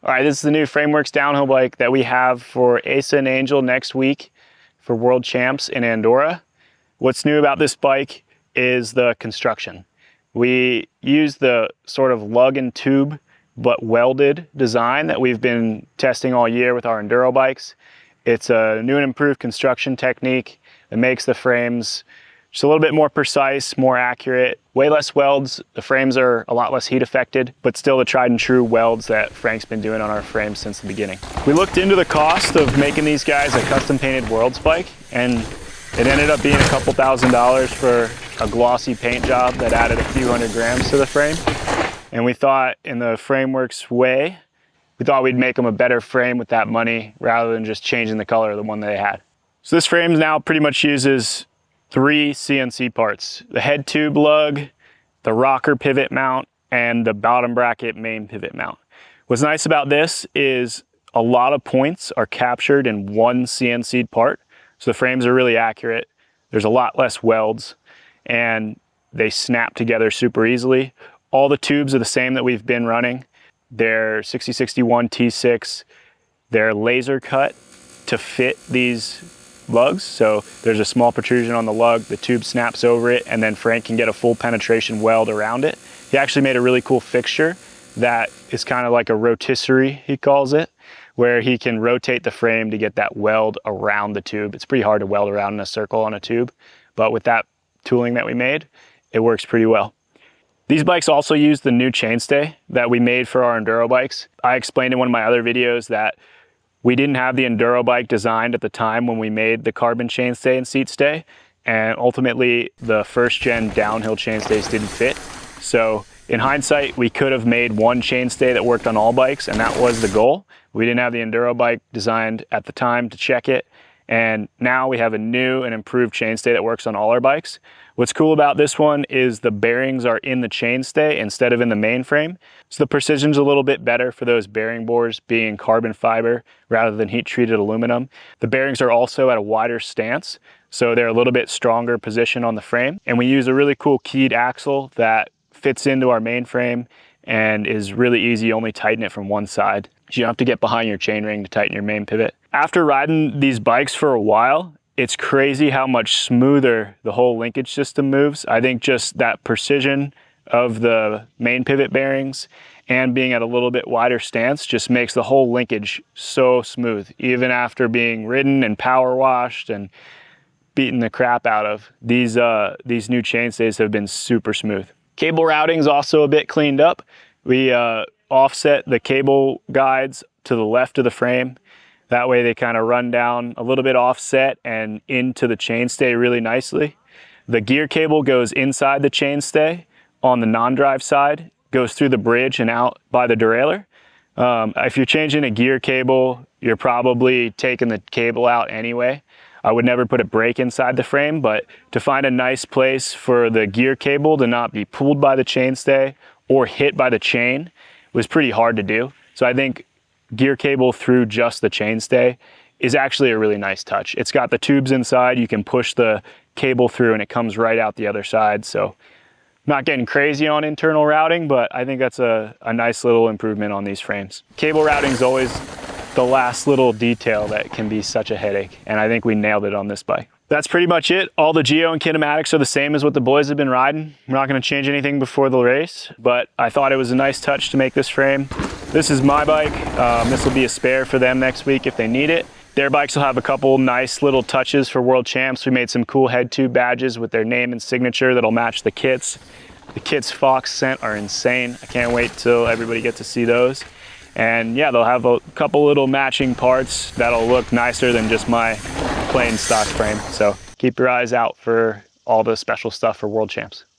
All right, this is the new Frameworks downhill bike that we have for Asa and Angel next week for World Champs in Andorra. What's new about this bike is the construction. We use the sort of lug and tube but welded design that we've been testing all year with our enduro bikes. It's a new and improved construction technique that makes the frames just a little bit more precise, more accurate, way less welds. The frames are a lot less heat affected, but still the tried and true welds that Frank's been doing on our frames since the beginning. We looked into the cost of making these guys a custom painted Worlds bike, and it ended up being a couple $1,000s for a glossy paint job that added a few hundred grams to the frame. And we thought, in the Frameworks way, we thought we'd make them a better frame with that money rather than just changing the color of the one they had. So this frame now pretty much uses 3 CNC parts: the head tube lug, the rocker pivot mount, and the bottom bracket main pivot mount. What's nice about this is a lot of points are captured in one CNC part, so the frames are really accurate. There's a lot less welds, and they snap together super easily. All the tubes are the same that we've been running. They're 6061 T6. They're laser cut to fit these lugs, so there's a small protrusion on the lug, the tube snaps over it, and then Frank can get a full penetration weld around it. He actually made a really cool fixture that is kind of like a rotisserie, he calls it, where he can rotate the frame to get that weld around the tube. It's pretty hard to weld around in a circle on a tube, but with that tooling that we made, it works pretty well. These bikes also use the new chainstay that we made for our enduro bikes. I explained in one of my other videos that we didn't have the enduro bike designed at the time when we made the carbon chainstay and seat stay, and ultimately the first gen downhill chainstays didn't fit. So in hindsight, we could have made one chainstay that worked on all bikes, and that was the goal. We didn't have the enduro bike designed at the time to check it, and now we have a new and improved chainstay that works on all our bikes. What's cool about this one is the bearings are in the chainstay instead of in the main frame. So the precision's a little bit better for those bearing bores being carbon fiber rather than heat treated aluminum. The bearings are also at a wider stance, so they're a little bit stronger position on the frame. And we use a really cool keyed axle that fits into our main frame and is really easy. You only tighten it from one side. You don't have to get behind your chainring to tighten your main pivot. After riding these bikes for a while, it's crazy how much smoother the whole linkage system moves. I think just that precision of the main pivot bearings and being at a little bit wider stance just makes the whole linkage so smooth. Even after being ridden and power washed and beaten the crap out of, these new chainstays have been super smooth. Cable routing is also a bit cleaned up. We offset the cable guides to the left of the frame. That way they kind of run down a little bit offset and into the chainstay really nicely. The gear cable goes inside the chainstay on the non-drive side, goes through the bridge and out by the derailleur. If you're changing a gear cable, you're probably taking the cable out anyway. I would never put a brake inside the frame, but to find a nice place for the gear cable to not be pulled by the chainstay or hit by the chain was pretty hard to do. So I think gear cable through just the chainstay is actually a really nice touch. It's got the tubes inside, you can push the cable through and it comes right out the other side. So not getting crazy on internal routing, but I think that's a nice little improvement on these frames. Cable routing is always the last little detail that can be such a headache, and I think we nailed it on this bike. That's pretty much it. All the geo and kinematics are the same as what the boys have been riding. We're not going to change anything before the race, but I thought it was a nice touch to make this frame. This is my bike. This will be a spare for them next week if they need it. Their bikes will have a couple nice little touches for World Champs. We made some cool head tube badges with their name and signature that'll match the kits. The kits Fox sent are insane. I can't wait till everybody gets to see those. And yeah, they'll have a couple little matching parts that'll look nicer than just my plain stock frame. So keep your eyes out for all the special stuff for World Champs.